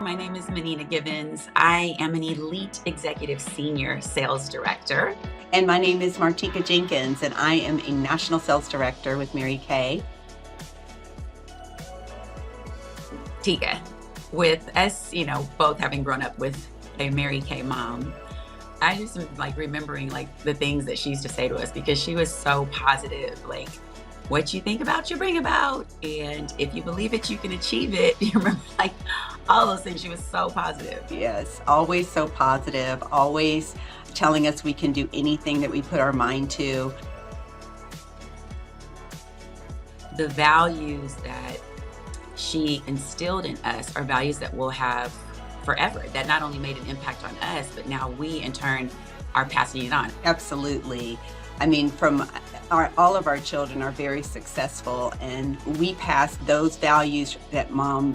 My name is Menina Givens. I am an Elite Executive Senior Sales Director. And my name is Martica Jenkins, and I am a National Sales Director with Mary Kay. Tika, with us, both having grown up with a Mary Kay mom, I just am remembering the things that she used to say to us because she was so positive. What you think about, you bring about. And if you believe it, you can achieve it. You remember all those things. She was so positive. Yes, always so positive, always telling us we can do anything that we put our mind to. The values that she instilled in us are values that we'll have forever, that not only made an impact on us, but now we in turn are passing it on. Absolutely. I mean, all of our children are very successful, and we pass those values that mom,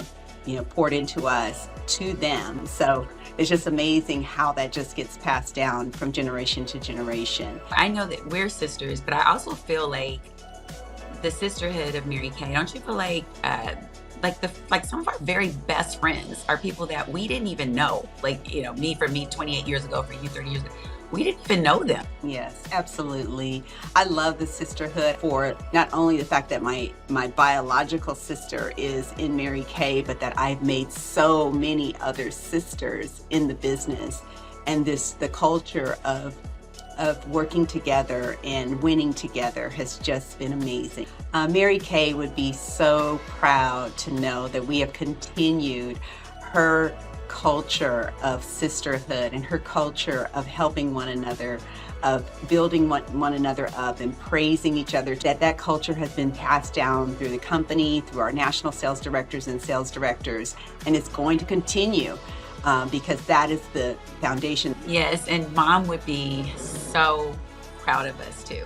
poured into us to them. So it's just amazing how that just gets passed down from generation to generation. I know that we're sisters, but I also feel like the sisterhood of Mary Kay, don't you feel like some of our very best friends are people that we didn't even know. Me 28 years ago, for you 30 years ago, we didn't even know them. Yes, absolutely. I love the sisterhood for not only the fact that my biological sister is in Mary Kay, but that I've made so many other sisters in the business, and the culture of working together and winning together has just been amazing. Mary Kay would be so proud to know that we have continued her culture of sisterhood and her culture of helping one another, of building one another up and praising each other. That culture has been passed down through the company, through our national sales directors and sales directors, and it's going to continue. Because that is the foundation. Yes, and mom would be so proud of us too.